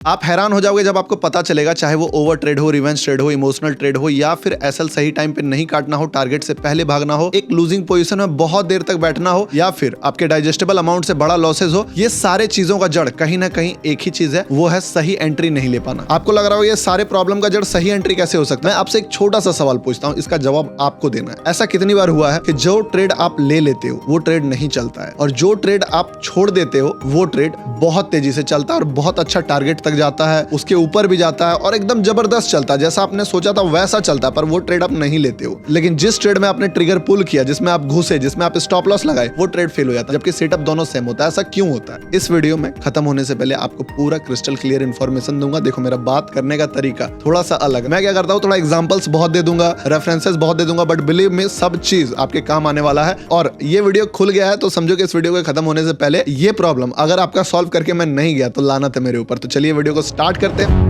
आप हैरान हो जाओगे जब आपको पता चलेगा, चाहे वो ओवर ट्रेड हो, रिवेंज ट्रेड हो, इमोशनल ट्रेड हो, या फिर एसएल सही टाइम पे नहीं काटना हो, टारगेट से पहले भागना हो, एक लूजिंग पोजीशन में बहुत देर तक बैठना हो, या फिर आपके डाइजेस्टेबल अमाउंट से बड़ा लॉसेज हो, ये सारे चीजों का जड़ कहीं ना कहीं एक ही चीज है, वो है सही एंट्री नहीं ले पाना। आपको लग रहा हो ये सारे प्रॉब्लम का जड़ सही एंट्री कैसे हो सकता है? मैं आपसे एक छोटा सा सवाल पूछता हूँ, इसका जवाब आपको देना है। ऐसा कितनी बार हुआ है कि जो ट्रेड आप ले लेते हो वो ट्रेड नहीं चलता है, और जो ट्रेड आप छोड़ देते हो वो ट्रेड बहुत तेजी से चलता है और बहुत अच्छा टारगेट तक जाता है, उसके ऊपर भी जाता है और एकदम जबरदस्त चलता है, जैसा आपने सोचा था वैसा चलता है, पर वो ट्रेड आप नहीं लेते हो। लेकिन जिस ट्रेड में आपने ट्रिगर पुल किया, जिसमें आप घुसे, जिसमें आप स्टॉप लॉस लगाए, वो ट्रेड फेल हो जाता है, जबकि सेटअप दोनों सेम होता है। ऐसा क्यों होता है? इस वीडियो में खत्म होने से पहले आपको पूरा क्रिस्टल क्लियर इन्फॉर्मेशन दूंगा। देखो, मेरा बात करने का तरीका थोड़ा सा अलग है। मैं क्या करता हूँ, थोड़ा एग्जांपल्स बहुत दे दूंगा, रेफरेंसेस बहुत दे दूंगा, बट बिलीव मी, सब चीज आपके काम आने वाला है। और ये वीडियो खुल गया है तो समझो कि इस वीडियो के खत्म होने से पहले ये प्रॉब्लम अगर आपका सॉल्व करके मैं नहीं गया तो लानत है मेरे ऊपर। तो चलिए वीडियो को स्टार्ट करते हैं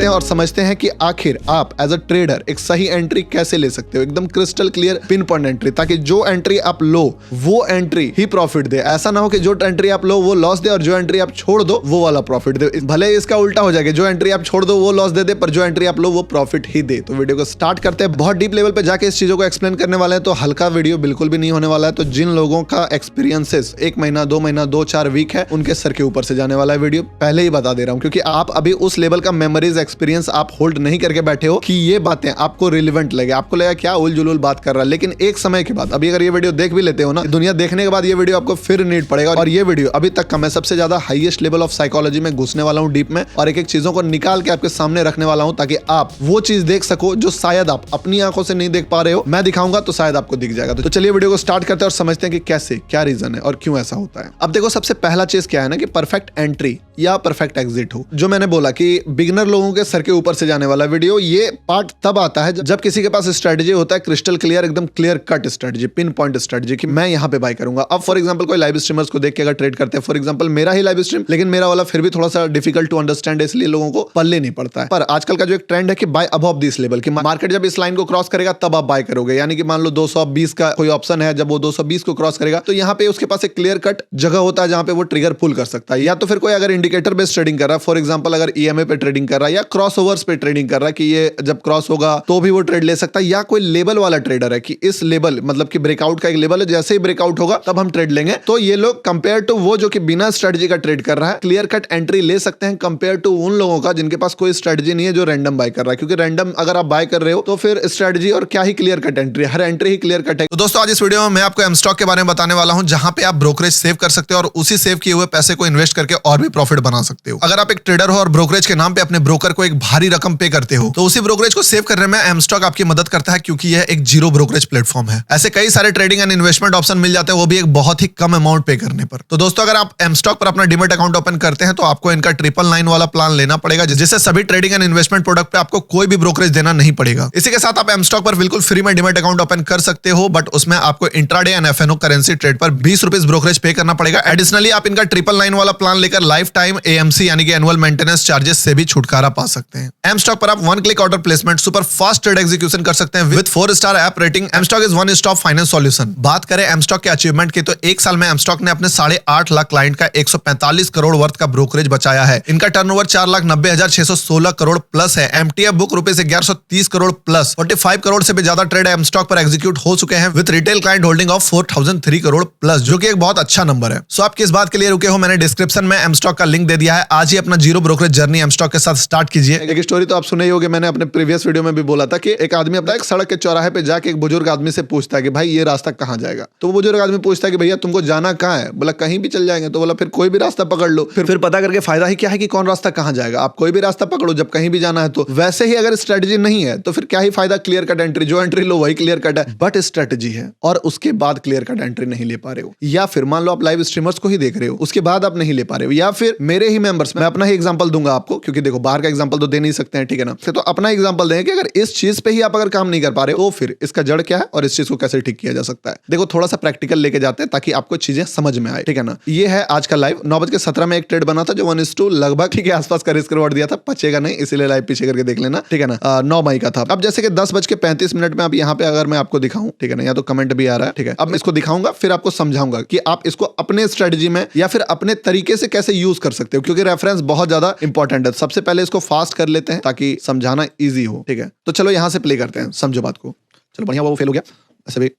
और समझते हैं कि आखिर आप एज अ ट्रेडर एक सही एंट्री कैसे ले सकते हो, एकदम crystal clear pin point entry, ताकि जो एंट्री आप लो वो एंट्री ही प्रॉफिट दे। ऐसा ना हो कि जो एंट्री आप लो वो लॉस दे और जो एंट्री आप छोड़ दो वो वाला प्रॉफिट दे। भले इसका उल्टा हो जाएगा, जो एंट्री आप छोड़ दो वो लॉस दे दे, पर जो एंट्री आप लो वो प्रॉफिट ही दे। तो वीडियो को स्टार्ट करते हैं। बहुत डीप लेवल पे जाके इस चीजों को एक्सप्लेन करने वाले हैं, तो हल्का वीडियो बिल्कुल भी नहीं होने वाला है। तो जिन लोगों का एक्सपीरियंसेस 1 महीना 2 महीना 2-4 वीक है, उनके सर के ऊपर से जाने वाला है वीडियो, पहले ही बता दे रहा हूं, क्योंकि आप अभी उस लेवल का मेमोरीज एक्सपीरियंस आप होल्ड नहीं करके बैठे हो कि ये बातें आपको रिलेवेंट लगे। आपको लगा क्या उल-जुलूल बात कर रहा है, लेकिन एक समय के बाद, अभी अगर ये वीडियो देख भी लेते हो ना, दुनिया देखने के बाद ये वीडियो आपको फिर नीड पड़ेगा। और ये वीडियो अभी तक का मैं सबसे ज्यादा हाईएस्ट लेवल ऑफ साइकोलॉजी में घुसने वाला हूं, डीप में, और एक एक चीजों को निकाल के आपके सामने रखने वाला हूं, ताकि आप वो चीज देख सको जो शायद आप अपनी आंखों से नहीं देख पा रहे हो। मैं दिखाऊंगा तो शायद आपको दिख जाएगा। तो चलिए वीडियो को स्टार्ट करते हैं और समझते हैं कि कैसे, क्या रीजन है और क्यों ऐसा होता है। अब देखो, सबसे पहला चीज क्या है ना, कि परफेक्ट एंट्री या परफेक्ट एग्जिट हो। जो मैंने बोला कि बिगिनर लोगों के सर के ऊपर से जाने वाला वीडियो, ये पार्ट तब आता है जब किसी के पास स्ट्रेटजी होता है, क्रिस्टल क्लियर, एकदम clear cut strategy, pin point strategy, कि मैं यहां पे बाय करूंगा। अब फॉर एग्जांपल कोई लाइव स्ट्रीमर्स को देख के अगर ट्रेड करते हैं, फॉर एग्जांपल मेरा ही लाइव स्ट्रीम, लेकिन मेरा वाला फिर भी थोड़ा सा डिफिकल्ट टू अंडरस्टैंड है, इसलिए लोगों को पल्ले नहीं पड़ता है। पर आजकल का जो एक ट्रेंड है कि बाय अबव दिस लेवल, कि मार्केट जब इस लाइन को क्रॉस करेगा तब आप बाय करोगे। यानी कि मान लो 220 का कोई ऑप्शन है, जब वो 220 को क्रॉस करेगा तो यहाँ पे उसके पास एक क्लियर कट जगह होता है जहां पे वो ट्रिगर पुल कर सकता है। या तो फिर कोई अगर इंडिकेटर बेस्ड ट्रेडिंग कर रहा है, फॉर एग्जांपल अगर ईएमए पे ट्रेडिंग कर रहा है या क्रॉस ओवर्स पे ट्रेडिंग कर रहा है, कि ये जब क्रॉस होगा तो भी वो ट्रेड ले सकता है, या कोई लेवल वाला ट्रेडर है कि इस लेवल, मतलब कि ब्रेकआउट का एक लेवल है, जैसे ही ब्रेकआउट होगा तब हम ट्रेड लेंगे। तो ये लोग कंपेयर टू वो जो कि बिना स्ट्रेटजी का ट्रेड कर रहा है, क्लियर कट एंट्री ले सकते हैं, कंपेयर टू उन लोगों का जिनके पास कोई स्ट्रेटजी नहीं है, जो रैंडम बाय कर रहा है। क्योंकि रैंडम अगर आप बाय कर रहे हो तो फिर स्ट्रेटजी और क्या ही क्लियर कट एंट्री, हर एंट्री ही क्लियर कट है। तो दोस्तों, आज इस वीडियो में मैं आपको एम स्टॉक के बारे में बताने वाला हूं, जहां पे आप ब्रोकरेज सेव कर सकते हो और उसी सेव किए हुए पैसे को इन्वेस्ट करके और भी प्रॉफिट बना सकते हो। अगर आप एक ट्रेडर हो और ब्रोकरेज के नाम पे अपने ब्रोकर को एक भारी रकम पे करते हो, तो उसी ब्रोकरेज को सेव करने में एम स्टॉक आपकी मदद करता है, क्योंकि यह एक जीरो ब्रोकरेज प्लेटफॉर्म है। ऐसे कई सारे ट्रेडिंग एंड इन्वेस्टमेंट ऑप्शन मिल जाते हैं, वो भी एक बहुत ही कम अमाउंट पे करने पर। तो दोस्तों, अगर आप एम स्टॉक पर अपना डीमैट अकाउंट ओपन करते हैं तो आपको इनका 999 वाला प्लान लेना पड़ेगा, जिससे सभी ट्रेडिंग एंड इन्वेस्टमेंट प्रोडक्ट पे आपको कोई भी ब्रोकरेज देना नहीं पड़ेगा। इसी के साथ आप एम स्टॉक पर बिल्कुल फ्री में डीमैट अकाउंट ओपन कर सकते हो, बट उसमें आपको intraday and FNO currency trade पर 20 रुपीज ब्रोकरेज पे करना पड़ेगा। एडिशनली आप इनका 999 वाला प्लान लेकर लाइफ टाइम एएमसी यानी कि एनुअल मेंटेनेंस चार्जेस से भी छुटकारा पा सकते हैं। एम स्टॉक पर आप 1 click order placement, super fast trade execution कर सकते हैं with 4 star app rating. M stock is one stop finance solution. बात करें एम स्टॉक के अचीवमेंट की, तो एक साल में एम स्टॉक ने अपने 8.5 लाख क्लाइंट का 145 करोड़ वर्थ का ब्रोकरेज बचाया है। इनका टर्नओवर 4,90,616 करोड़ प्लस है। MTF book rupees 1130 crore plus 45 crore से भी ज्यादा ट्रेड एम स्टॉक पर एग्जीक्यूट हो चुके हैं, with retail client holding of 4003 crore plus, जो कि एक बहुत अच्छा नंबर है। सो आप किस बात के लिए रुके हो, मैंने डिस्क्रिप्शन में एम स्टॉक का लिंक दे दिया है। आज ही अपना zero brokerage journey M stock के साथ स्टार्ट कीजिए। एक स्टोरी तो आप सुने ही होंगे, मैंने अपने प्रीवियस वीडियो में भी बोला था कि एक आदमी अपना एक सड़क के चौराहे पे जाके एक बुजुर्ग आदमी से पूछता है कि भाई ये रास्ता कहाँ जाएगा। तो वो बुजुर्ग आदमी पूछता है कि भैया तुमको जाना कहाँ है? बोला कहीं भी चल जाएंगे। तो बोला फिर कोई भी रास्ता पकड़ लो। फिर पता करके फायदा ही क्या है कि कौन रास्ता कहाँ जाएगा? आप कोई भी रास्ता पकड़ो जब कहीं भी जाना है। तो वैसे ही अगर स्ट्रेटजी नहीं है तो फिर क्या ही फायदा क्लियर कट एंट्री, जो एंट्री लो वही क्लियर कट है, बट स्ट्रेटजी है और उसके बाद क्लियर कट एंट्री नहीं ले पा रहे हो। या फिर मान लो आप लाइव स्ट्रीमर्स को ही देख रहे हो, उसके बाद आप नहीं ले पा रहे हो, या फिर मेरे ही मेंबर्स, मैं अपना ही एग्जांपल दूंगा आपको, क्योंकि देखो बाहर का एग्जांपल तो दे नहीं सकते हैं, ठीक है ना। तो अपना एग्जांपल देंगे कि अगर इस चीज पे ही आप अगर काम नहीं कर पा रहे तो फिर इसका जड़ क्या है और इस चीज को कैसे ठीक किया जा सकता है। देखो थोड़ा सा प्रैक्टिकल लेके जाते हैं ताकि आपको चीजें समझ में आए, ठीक है ना। ये है आज का लाइव 9:17 में एक ट्रेड बना था जो 1:2 लगभग ठीक है आसपास का रिस्क रिवॉर्ड दिया था, बचेगा नहीं, इसीलिए लाइव पीछे करके देख लेना, ठीक है ना। 9 मई का था। अब जैसे कि 10:35 में अब यहाँ पे अगर मैं आपको दिखाऊं, ठीक है ना, या तो कमेंट भी आ रहा है, ठीक है। अब मैं इसको दिखाऊंगा फिर आपको समझाऊंगा कि आप इसको अपने स्ट्रेटजी में या फिर अपने तरीके से कैसे यूज कर सकते हो, क्योंकि रेफरेंस बहुत ज्यादा इंपॉर्टेंट है। सबसे पहले इसको फास्ट कर लेते हैं ताकि समझाना ईजी हो, ठीक है। तो चलो यहां से प्ले करते हैं, समझो बात को। चलो बढ़िया, वो फेल हो गया, ऐसे भी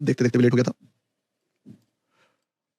देखते देखते भी लेट हो गया था।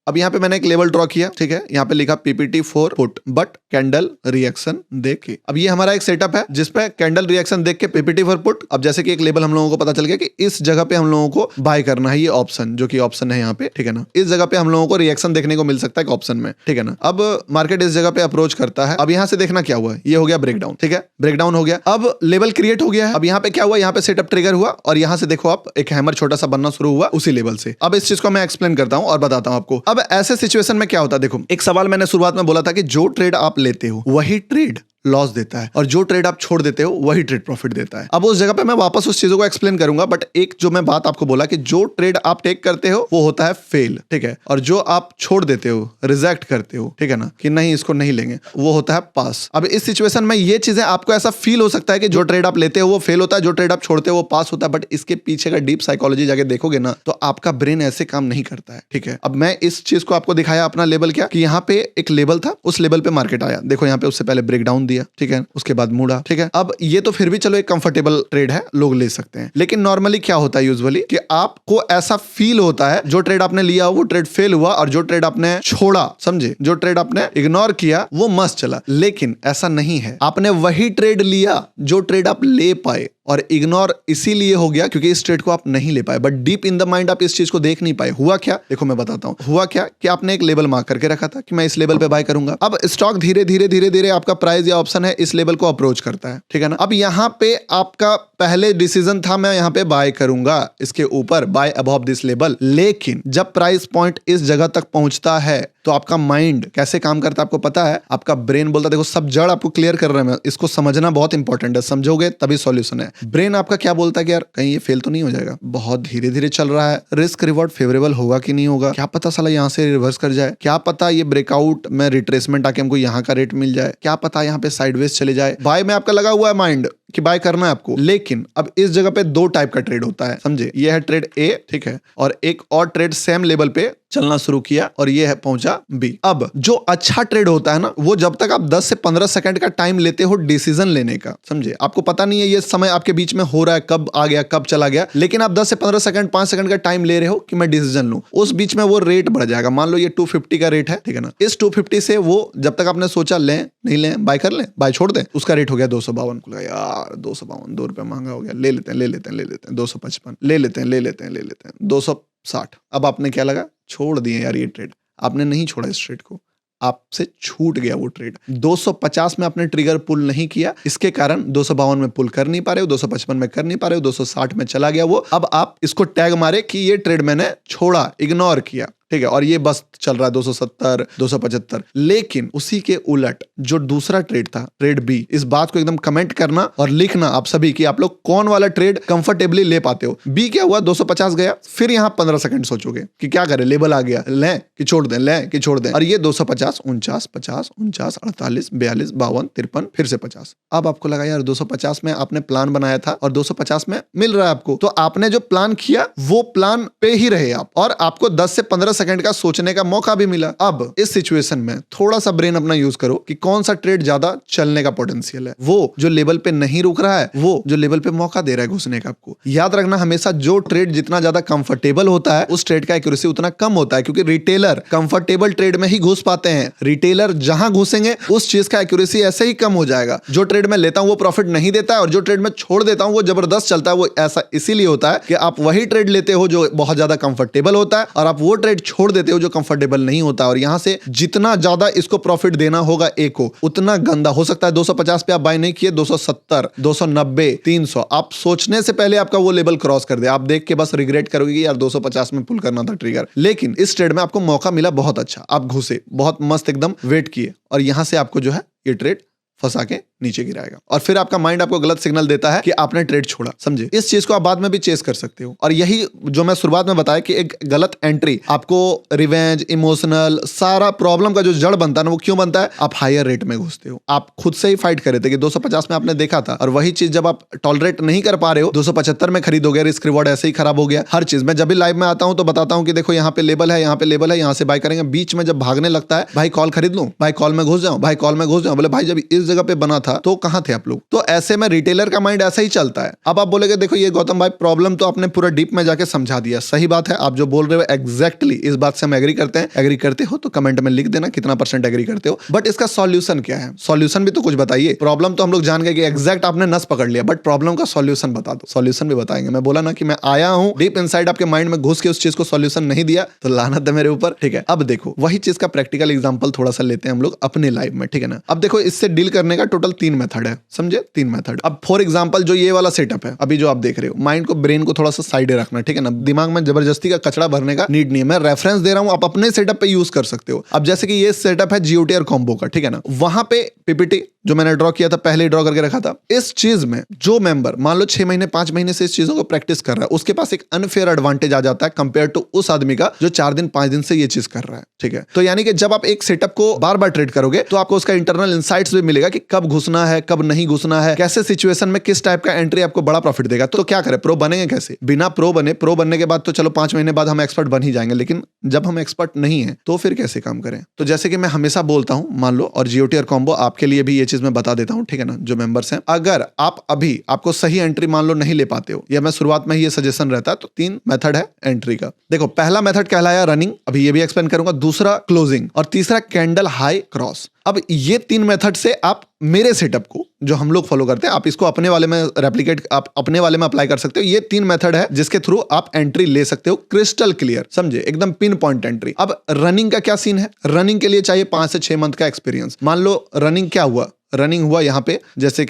अब यहाँ पे मैंने एक लेवल ड्रॉ किया, ठीक है। यहाँ पे लिखा PPT 4 put but candle reaction देख के। अब ये हमारा एक सेटअप है जिसपे कैंडल रिएक्शन देख के PPT 4 पुट। अब जैसे कि एक लेवल हम लोगों को पता चल गया कि इस जगह पे हम लोगों को बाय करना है, ये ऑप्शन जो कि ऑप्शन है यहाँ पे, ठीक है ना। इस जगह पे हम लोगों को रिएक्शन देखने को मिल सकता है ऑप्शन में, ठीक है ना। अब मार्केट इस जगह पे अप्रोच करता है। अब यहाँ से देखना क्या हुआ, ये हो गया ब्रेकडाउन, ठीक है, ब्रेकडाउन हो गया। अब लेवल क्रिएट हो गया है। अब यहाँ पे क्या हुआ, यहाँ पे सेटअप ट्रिगर हुआ और यहाँ से देखो आप एक हैमर छोटा सा बनना शुरू हुआ उसी लेवल से। अब इस चीज को मैं एक्सप्लेन करता हूँ और बताता हूँ आपको। अब ऐसे सिचुएशन में क्या होता है, देखो एक सवाल मैंने शुरुआत में बोला था कि जो ट्रेड आप लेते हो वही ट्रेड लॉस देता है और जो ट्रेड आप छोड़ देते हो वही ट्रेड प्रॉफिट देता है। अब उस जगह पे मैं वापस उस चीजों को एक्सप्लेन करूंगा, बट एक जो मैं बात आपको बोला कि जो ट्रेड आप टेक करते हो वो होता है फेल, ठीक है, और जो आप छोड़ देते हो, रिजेक्ट करते हो, ठीक है ना, कि नहीं इसको नहीं लेंगे, वो होता है पास। अब इस सिचुएशन में ये चीजें आपको ऐसा फील हो सकता है कि जो ट्रेड आप लेते हो वो फेल होता है, जो ट्रेड आप छोड़ते हो वो पास होता है, बट इसके पीछे का डीप साइकोलॉजी जाके देखोगे ना तो आपका ब्रेन ऐसे काम नहीं करता है, ठीक है। अब मैं इस चीज को आपको दिखाया अपना लेवल क्या कि यहाँ पे एक लेवल था, उस लेवल पे मार्केट आया, देखो यहाँ पे उससे पहले ब्रेकडाउन दिया, ठीक है, उसके बाद मुड़ा, ठीक है। अब ये तो फिर भी चलो एक कंफर्टेबल ट्रेड है, लोग ले सकते हैं, लेकिन नॉर्मली क्या होता है यूजुअली कि आपको ऐसा फील होता है जो ट्रेड आपने लिया वो ट्रेड फेल हुआ और जो ट्रेड आपने छोड़ा, समझे, जो ट्रेड आपने इग्नोर किया वो मस्त चला। लेकिन ऐसा नहीं है, आपने वही ट्रेड लिया जो ट्रेड आप ले पाए और इग्नोर इसीलिए हो गया क्योंकि इस ट्रेड को आप नहीं ले पाए, but deep in the mind आप इस चीज को देख नहीं पाए। हुआ क्या, देखो मैं बताता हूं। हुआ क्या कि आपने एक लेवल मार्क करके रखा था कि मैं इस लेवल पे बाय करूंगा। अब स्टॉक धीरे धीरे धीरे धीरे आपका प्राइस या ऑप्शन है इस लेवल को अप्रोच करता है, ठीक है ना। अब यहाँ पे आपका पहले डिसीजन था मैं यहाँ पे बाय करूंगा इसके ऊपर, बाय अबव दिस लेवल, लेकिन जब प्राइस पॉइंट इस जगह तक पहुंचता है तो आपका माइंड कैसे काम करता है आपको पता है। आपका ब्रेन बोलता है, देखो सब जड़ आपको क्लियर कर रहे हैं, इसको समझना बहुत इंपॉर्टेंट है, समझोगे तभी सॉल्यूशन है। ब्रेन आपका क्या बोलता है कि यार कहीं ये फेल तो नहीं हो जाएगा, बहुत धीरे धीरे चल रहा है, रिस्क रिवॉर्ड फेवरेबल होगा कि नहीं होगा, क्या पता साला यहाँ से रिवर्स कर जाए, क्या पता ये ब्रेकआउट में रिट्रेसमेंट आके हमको यहाँ का रेट मिल जाए, क्या पता यहाँ पे साइडवेज चले जाए। बाय में आपका लगा हुआ है माइंड कि बाय करना है आपको, लेकिन अब इस जगह पे दो टाइप का ट्रेड होता है, समझे। ये है ट्रेड ए, ठीक है, और एक और ट्रेड सेम लेवल पे चलना शुरू किया और ये है पहुंचा बी। अब जो अच्छा ट्रेड होता है ना वो जब तक आप 10 से 15 सेकंड का टाइम लेते हो डिसीजन लेने का, समझे, आपको पता नहीं है ये समय आपके बीच में हो रहा है, कब आ गया कब चला गया, लेकिन आप 10 से 15 सेकंड 5 सेकंड का टाइम ले रहे हो कि मैं डिसीजन लूं, उस बीच में वो रेट बढ़ जाएगा। मान लो ये 250 का रेट है, ठीक है ना, इस 250 से वो जब तक आपने सोचा लें नहीं लें, बाय कर लें, बाय छोड़ दें, उसका रेट हो गया 252 को, यार 252 2 रुपए महंगा हो गया, ले लेते हैं 255 ले लेते हैं 260। अब आपने क्या लगा, छोड़ दिए यार ये ट्रेड, आपने नहीं छोड़ा इस ट्रेड को, आपसे छूट गया वो ट्रेड। 250 में आपने ट्रिगर पुल नहीं किया, इसके कारण 252 में पुल कर नहीं पा रहे हो, 255 में कर नहीं पा रहे हो, 260 में चला गया वो। अब आप इसको टैग मारे कि ये ट्रेड मैंने छोड़ा, इग्नोर किया, ठीक है, और ये बस चल रहा है 270 275। लेकिन उसी के उलट जो दूसरा ट्रेड था, ट्रेड बी, इस बात को एकदम कमेंट करना और लिखना आप सभी कि आप लोग कौन वाला ट्रेड कंफर्टेबली ले पाते हो। बी क्या हुआ, 250 गया, फिर यहाँ 15 सेकंड सोचोगे कि क्या करें, लेवल आ गया, लें कि छोड़ दें, लें कि छोड़ दें, और ये 250 49 50 49 48 42 52 53 फिर से 50। अब आपको लगा यार 250 में आपने प्लान बनाया था और 250 में मिल रहा है आपको, तो आपने जो प्लान किया वो प्लान पे ही रहे आप, और आपको 10 से 15 सेकंड का सोचने का मौका भी मिला। अब इस सिचुएशन में थोड़ा सा ब्रेन अपना यूज करो कि कौन सा ट्रेड ज्यादा चलने का पोटेंशियल है, वो जो लेवल पे नहीं रुक रहा है, वो जो लेवल पे मौका दे रहा है घुसने का। आपको याद रखना हमेशा जो ट्रेड जितना ज्यादा कंफर्टेबल होता है उस ट्रेड का एक्यूरेसी उतना कम होता है, क्योंकि रिटेलर कंफर्टेबल ट्रेड में ही घुस पाते हैं। रिटेलर जहां घुसेंगे उस चीज का एक्यूरेसी ऐसे ही कम हो जाएगा। जो ट्रेड में लेता हूं वो प्रॉफिट नहीं देता है और जो ट्रेड में छोड़ देता हूं वो जबरदस्त चलता है। वो ऐसा इसीलिए होता है कि आप वही ट्रेड लेते हो जो बहुत ज्यादा कंफर्टेबल होता है और आप वो ट्रेड छोड़ देते हो जो कंफर्टेबल नहीं होता, और यहां से जितना ज्यादा इसको प्रॉफिट देना होगा ए को उतना गंदा हो सकता है। 250 पे आप बाय नहीं किए, 270 290 300 आप सोचने से पहले आपका वो लेवल क्रॉस कर दे, आप देख के बस रिग्रेट करोगे कि यार 250 में पुल करना था ट्रिगर। लेकिन इस ट्रेड में आपको मौका मिला बहुत अच्छा, आप घुसे बहुत मस्त एकदम वेट किए और यहां से आपको जो है ये ट्रेड फंसा के नीचे गिराएगा और फिर आपका माइंड आपको गलत सिग्नल देता है कि आपने ट्रेड छोड़ा। समझे? इस चीज को आप बाद में भी चेस कर सकते हो। और यही जो मैं शुरुआत में बताया कि एक गलत एंट्री आपको रिवेंज, इमोशनल, सारा प्रॉब्लम का जो जड़ बनता है ना, वो क्यों बनता है? आप हायर रेट में घुसते हो। आप खुद से ही फाइट कर रहे थे कि 250 में आपने देखा था, और वही चीज जब आप टॉलरेट नहीं कर पा रहे हो 275 में खरीदोगे, रिस्क रिवॉर्ड ऐसे ही खराब हो गया। हर चीज मैं जब भी लाइव में आता हूं तो बताता हूं कि देखो यहाँ पे लेबल है, यहाँ पे लेबल है, यहाँ से बाय करेंगे। बीच में जब भागने लगता है, भाई कॉल खरीद लूं, भाई कॉल में घुस जाऊं, भाई कॉल में घुस जाऊं, बोले भाई जब इस जगह पे बना था तो कहां थे आप लोग? तो ऐसे में रिटेलर का माइंड ऐसा ही चलता है। अब आप बोलेगे देखो ये गौतम भाई प्रॉब्लम तो आपने पूरा डीप में जाके समझा दिया। सही बात है, आप जो बोल रहे हो एग्जैक्टली इस बात से हम एग्री करते हैं। एग्री करते हो तो कमेंट में लिख देना कितना % एग्री करते हो। बट इसका सॉल्यूशन क्या है? सॉल्यूशन भी तो कुछ बताइए। प्रॉब्लम तो हम लोग जान गए कि एग्जैक्ट आपने नस पकड़ लिया, बट प्रॉब्लम का सॉल्यूशन बता दो। सॉल्यूशन भी बताएंगे। मैं बोला ना कि मैं आया हूं डीप इनसाइड आपके माइंड में घुस के उस चीज को सॉल्यूशन नहीं दिया तो लानत है मेरे ऊपर। ठीक है, अब देखो वही चीज का प्रैक्टिकल एग्जांपल थोड़ा सा लेते हैं हम लोग अपने लाइफ में। ठीक है ना? अब देखो इससे डील करने का टोटल 3 मेथड है। समझे? 3 मेथड। अब फॉर एग्जांपल जो ये वाला सेटअप है अभी जो आप देख रहे हो, माइंड को, ब्रेन को थोड़ा सा साइड रखना। ठीक है ना? दिमाग में जबरदस्ती का कचरा भरने का नीड नहीं है। मैं रेफरेंस दे रहा हूं, आप अपने सेटअप पे यूज कर सकते हो। अब जैसे कि ये सेटअप है GOT और कॉम्बो का। ठीक है ना? वहां पे PPT जो मैंने ड्रॉ किया था पहले ही ड्रॉ करके रखा था। इस चीज में जो मेंबर मान लो 6 महीने 5 महीने से इस चीजों को प्रैक्टिस कर रहा है, उसके पास एक अनफेयर एडवांटेज आ जाता है कंपेयर टू उस आदमी का जो 4 दिन 5 दिन से ये चीज कर रहा है। ठीक है? तो यानी कि जब आप एक सेटअप को बार बार ट्रेड करोगे तो आपको उसका इंटरनल इंसाइट्स भी मिलेगा कि कब घुसना है, कब नहीं घुसना है, कैसे सिचुएशन में किस टाइप का एंट्री आपको बड़ा प्रॉफिट देगा। तो क्या करें? प्रो बनेंगे कैसे? बिना प्रो बनने के बाद तो चलो 5 महीने बाद हम एक्सपर्ट बन ही जाएंगे, लेकिन जब हम एक्सपर्ट नहीं है तो फिर कैसे काम करें? तो जैसे कि मैं हमेशा बोलता हूं, मान लो, और GOT और कॉम्बो आपके लिए भी ये चीज मैं बता देता हूं। ठीक है ना? जो मेंबर्स हैं, अगर आप अभी आपको सही एंट्री मान लो नहीं ले पाते हो, या मैं शुरुआत में ही ये सजेशन रहता है, तो 3 मेथड है एंट्री का। देखो पहला मेथड कहलाया रनिंग, अभी ये भी एक्सप्लेन करूंगा। दूसरा क्लोजिंग, और तीसरा कैंडल हाई क्रॉस। अब ये 3 मेथड से आप मेरे सेटअप को जो हम लोग फॉलो करते हैं, आप इसको अपने वाले में रेप्लिकेट, आप अपने वाले में अप्लाई कर सकते हो। ये 3 मेथड है जिसके थ्रू आप एंट्री ले सकते हो क्रिस्टल क्लियर। समझे? एकदम पिन पॉइंट एंट्री। अब रनिंग का क्या सीन है? रनिंग के लिए चाहिए 5 से 6 मंथ का एक्सपीरियंस। मान लो रनिंग क्या हुआ, रनिंग हुआ यहाँ पे, जैसे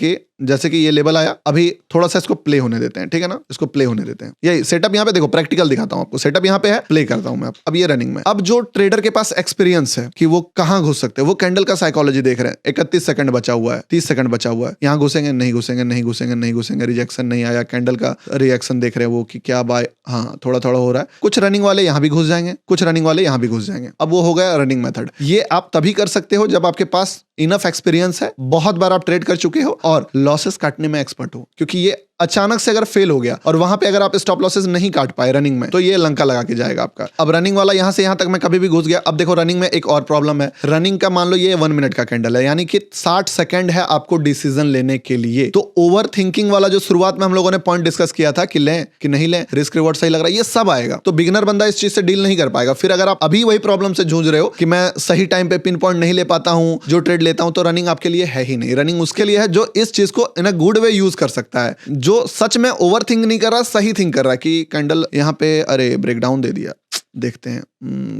कि ये लेवल आया, अभी थोड़ा सा इसको प्ले होने देते हैं। ठीक है ना? इसको प्ले होने देते हैं। यही सेटअप यहाँ पे देखो, प्रैक्टिकल दिखाता हूँ आपको। सेटअप यहाँ पे है, प्ले करता हूँ मैं अब ये रनिंग में। अब जो ट्रेडर के पास एक्सपीरियंस है कि वो कहाँ घुस सकते हैं, वो कैंडल का साइकोलॉजी देख रहे हैं। 31 सेकंड बचा हुआ है, 30 सेकंड बचा हुआ है, यहाँ घुसेंगे नहीं घुसेंगे, नहीं घुसेंगे नहीं घुसेंगे, रिजेक्शन नहीं आया, कैंडल का रिएक्शन देख रहे हैं वो कि क्या बाय, हाँ थोड़ा थोड़ा हो रहा है। कुछ रनिंग वाले यहाँ भी घुस जाएंगे, कुछ रनिंग वाले यहाँ भी घुस जाएंगे। अब वो हो गया रनिंग मेथड। ये आप तभी कर सकते हो जब आपके पास इनफ एक्सपीरियंस है, बहुत बार आप ट्रेड कर चुके हो और लॉसेस काटने में एक्सपर्ट हो। क्योंकि ये अचानक से अगर फेल हो गया और वहां पे अगर आप स्टॉप लॉसेस नहीं काट पाए रनिंग में, तो ये लंका लगा के जाएगा आपका। अब रनिंग वाला यहां से यहां तक मैं कभी भी घुस गया। अब देखो रनिंग में एक और प्रॉब्लम है। रनिंग का मान लो ये 1 मिनट का कैंडल है, यानी कि 60 सेकंड है आपको डिसीजन लेने के लिए। तो ओवर थिंकिंग वाला जो शुरुआत में हम लोगों ने पॉइंट डिस्कस किया था कि लें कि नहीं लें, रिस्क रिवॉर्ड सही लग रहा है, ये सब आएगा। तो बिगिनर बंदा इस चीज से डील नहीं कर पाएगा। फिर अगर आप अभी वही प्रॉब्लम से जूझ रहे हो कि मैं सही टाइम पे पिन पॉइंट नहीं ले पाता हूं जो ट्रेड लेता हूं, तो रनिंग आपके लिए है ही नहीं। रनिंग उसके लिए है जो इस चीज को इन अ गुड वे यूज कर सकता है, जो सच में ओवर थिंक नहीं कर रहा, सही थिंक कर रहा है कि कैंडल यहाँ पे अरे ब्रेकडाउन दे दिया, देखते हैं,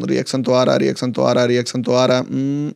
रिएक्शन तो आ रहा, रिएक्शन तो आ रहा, रिएक्शन तो आ रहा,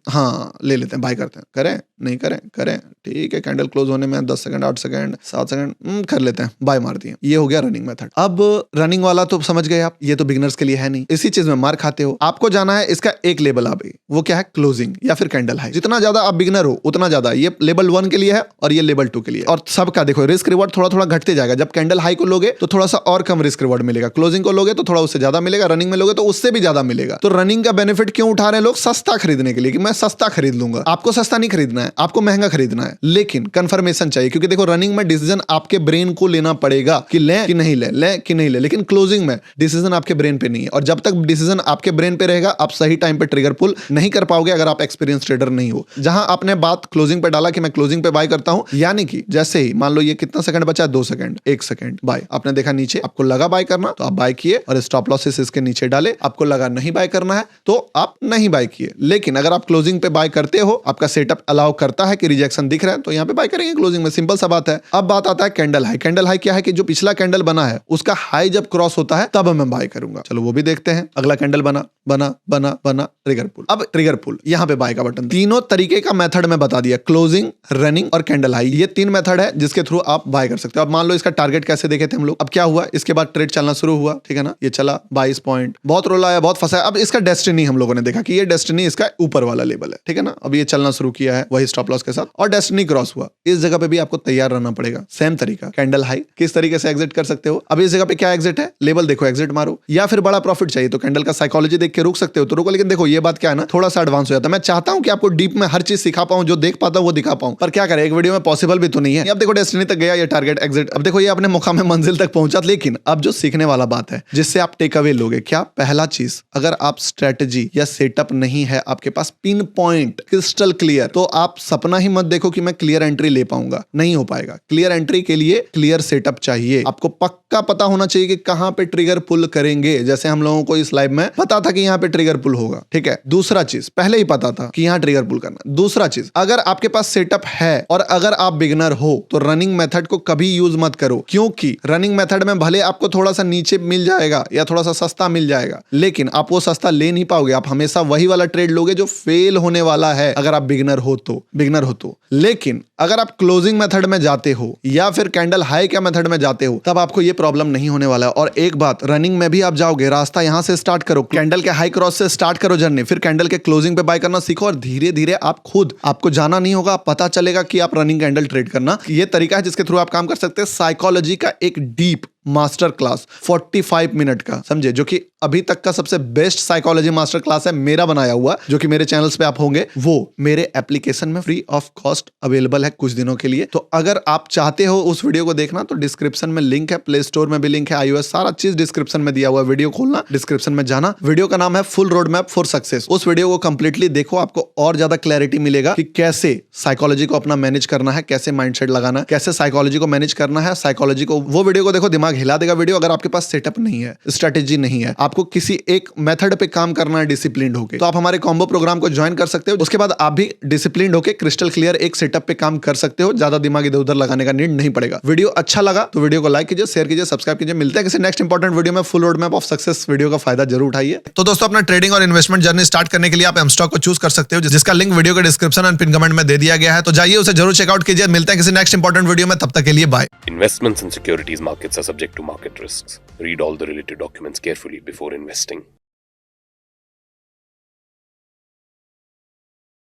हाँ ले लेते हैं, बाय करते हैं, करें नहीं करें, करें, ठीक है, कैंडल क्लोज होने में 10 सेकंड 8 सेकंड 7 सेकंड कर लेते हैं, बाय मार दिए। ये हो गया रनिंग मेथड। अब रनिंग वाला तो समझ गए आप, ये तो बिगिनर्स के लिए है नहीं, इसी चीज में मार खाते हो। आपको जाना है इसका एक लेवल अभी, वो क्या है? क्लोजिंग या फिर कैंडल हाई। जितना ज्यादा आप बिगिनर हो उतना ज्यादा ये लेवल 1 के लिए है और ये लेवल 2 के लिए। और सबका देखो रिस्क रिवॉर्ड थोड़ा थोड़ा घटते जाएगा। जब कैंडल हाई को लोगे तो थोड़ा सा और कम रिस्क रिवॉर्ड मिलेगा, क्लोजिंग को लोगे तो थोड़ा उससे ज्यादा मिलेगा, रनिंग में लोगे तो उससे भी ज्यादा मिलेगा। तो रनिंग का बेनिफिट क्यों उठा रहे हैं लोग? सस्ता खरीदने के लिए, कि मैं सस्ता खरीद लूंगा। आपको सस्ता नहीं खरीदना है, आपको महंगा खरीदना है, लेकिन कंफर्मेशन चाहिए। क्योंकि देखो रनिंग में डिसीजन आपके ब्रेन को लेना पड़ेगा कि लें कि नहीं लें कि नहीं लें, लेकिन क्लोजिंग में डिसीजन आपके ब्रेन पे नहीं है। और जब तक डिसीजन आपके ब्रेन पे रहेगा, आप सही टाइम पे ट्रिगर पुल नहीं कर पाओगे अगर आप एक्सपीरियंस ट्रेडर नहीं हो। जहां आपने बात क्लोजिंग पे डाला कि मैं क्लोजिंग पे बाय करता हूं, यानी कि जैसे ही मान लो ये कितना सेकंड बचा, 2 सेकंड, 1 सेकंड, बाय। आपने देखा नीचे, आपको लगा बाय करना तो आप बाय किए और स्टॉप लॉसेस इसके नीचे डाले। आपको लगा नहीं बाय करना है तो आप नहीं बाय किए। लेकिन अगर आप क्लोजिंग पे बाय करते हो, आपका सेटअप अलाउ करता है कि रिजेक्शन दिख रहा है, तो यहाँ पे बाय करेंगे क्लोजिंग में, सिंपल सा बात है। अब बात आता है कैंडल हाई। कैंडल हाई क्या है कि जो पिछला कैंडल बना है उसका हाई जब क्रॉस होता है तब मैं बाय करूंगा। चलो वो भी देखते हैं। अगला कैंडल बना बना बना बना, ट्रिगर पुल। अब ट्रिगर पुल, यहाँ पे बाय का बटन। तीनों तरीके का मेथड में बता दिया, क्लोजिंग, रनिंग और कैंडल हाई। ये 3 मेथड है जिसके थ्रू आप बाय कर सकते हो। अब मान लो इसका टारगेट कैसे देखे थे हम लोग। अब क्या हुआ, इसके बाद ट्रेड चलना शुरू हुआ, ठीक है ना, ये चला 22 पॉइंट पॉइंट, बहुत रोला है, बहुत फंसा है। अब इसका डेस्टिनी हम लोगों ने देखा कि ये डेस्टिनी इसका ऊपर वाला लेवल है, ठीक है ना। अब ये चलना शुरू किया है वही स्टॉप लॉस के साथ और डेस्टिनी क्रॉस हुआ। इस जगह पे भी आपको तैयार रहना पड़ेगा। सेम तरीका, कैंडल हाई किस तरीके से एग्जिट कर सकते हो। अब इस जगह पे क्या एग्जिट है, लेवल देखो, एग्जिट मारो, या फिर बड़ा प्रॉफिट चाहिए तो कैंडल का साइकोलॉजी देख के रुक सकते हो तो रुको। लेकिन देखो ये बात क्या है ना, थोड़ा सा एडवांस हो जाता है। मैं चाहता हूं कि आपको डीप में हर चीज सिखा पाऊं, जो देख पाता हूं वो दिखा पाऊं, पर क्या करें, एक वीडियो में पॉसिबल भी तो नहीं है। अब देखो डेस्टिनी तक गया, ये टारगेट एग्जिट। अब देखो ये अपने मुकाम में मंजिल तक पहुंचा। लेकिन अब जो सीखने वाला बात है जिससे आप टेक अवे लोगे, क्या पहला चीज, अगर आप स्ट्रेटजी या सेटअप नहीं है आपके पास पिन पॉइंट क्रिस्टल क्लियर, तो आप सपना ही मत देखो कि मैं क्लियर एंट्री ले पाऊंगा, नहीं हो पाएगा। क्लियर एंट्री के लिए क्लियर सेटअप चाहिए। आपको पक्का पता होना चाहिए कि कहां पे ट्रिगर पुल करेंगे। जैसे हम लोगों को इस लाइव में पता था कि यहां पे ट्रिगर पुल होगा, ठीक है। दूसरा चीज, पहले ही पता था कि यहां ट्रिगर पुल करना। दूसरा चीज, अगर आपके पास सेटअप है और अगर आप बिगनर हो तो रनिंग मेथड को कभी यूज मत करो, क्योंकि रनिंग मेथड में भले आपको थोड़ा सा नीचे मिल जाएगा या थोड़ा सा सस्ता मिल जाएगा, लेकिन आप वो सस्ता ले नहीं पाओगे। आप हमेशा वही वाला ट्रेड लोगे जो फेल होने वाला है, अगर आप बिगनर हो तो। लेकिन अगर आप क्लोजिंग मेथड में जाते हो या फिर कैंडल हाई के मेथड में जाते हो, तब आपको ये प्रॉब्लम नहीं होने वाला है। और एक बात, रनिंग में भी आप जाओगे, रास्ता यहां से स्टार्ट करो, कैंडल के हाई क्रॉस से स्टार्ट करो जर्नी, फिर कैंडल के क्लोजिंग पे बाय करना सीखो और धीरे धीरे आपको जाना नहीं होगा, पता चलेगा कि आप रनिंग कैंडल ट्रेड करना। ये तरीका है जिसके थ्रू आप काम कर सकते हैं। साइकोलॉजी का एक डीप मास्टर क्लास 45 मिनट का, समझे, जो कि अभी तक का सबसे बेस्ट साइकोलॉजी मास्टर क्लास है मेरा बनाया हुआ, जो कि मेरे चैनल्स पे आप होंगे, वो मेरे एप्लीकेशन में फ्री ऑफ कॉस्ट अवेलेबल है कुछ दिनों के लिए। तो अगर आप चाहते हो उस वीडियो को देखना तो डिस्क्रिप्शन में लिंक है, प्ले स्टोर में भी लिंक है, iOS सारा चीज डिस्क्रिप्शन में दिया हुआ है। वीडियो खोलना, डिस्क्रिप्शन में जाना, वीडियो का नाम है full road map for success. उस वीडियो को कंप्लीटली देखो, आपको और ज्यादा क्लैरिटी मिलेगा कि कैसे साइकोलॉजी को अपना मैनेज करना है, कैसे माइंडसेट लगाना है, कैसे साइकोलॉजी को मैनेज करना है। साइकोलॉजी को, वो वीडियो को देखो, दिमाग हिला देगा वीडियो। अगर आपके पास सेटअप नहीं है, स्ट्रेटेजी नहीं है, आपको किसी एक मेथड पे काम करना है डिसिप्लिन्ड होके, तो आप हमारे कॉम्बो प्रोग्राम को ज्वाइन कर सकते हो। उसके बाद आप भी डिसिप्लिन्ड होके क्रिस्टल क्लियर एक सेटअप पे काम कर सकते हो। ज्यादा दिमाग इधर उधर लगाने का नीड नहीं पड़ेगा। वीडियो अच्छा लगा तो वीडियो को लाइक कीजिए, शेयर कीजिए, सब्सक्राइब कीजिए। मिलते हैं किसी नेक्स्ट इंपॉर्टेंट वीडियो में। Full road map of success video का फायदा जरूर उठाइए। तो दोस्तों, अपना ट्रेडिंग और इन्वेस्टमेंट जर्नी स्टार्ट करने के लिए आप एमस्टॉक को चूज कर सकते हो, जिसका लिंक वीडियो के डिस्क्रिप्शन एंड पिन कमेंट में दे दिया गया है। तो जाइए उसे जरूर चेकआउट कीजिए। मिलते हैं किसी नेक्स्ट इंपॉर्टेंट वीडियो में, तब तक के लिए bye. Investments in securities markets are subject to market risks. Read all the related documents carefully before investing.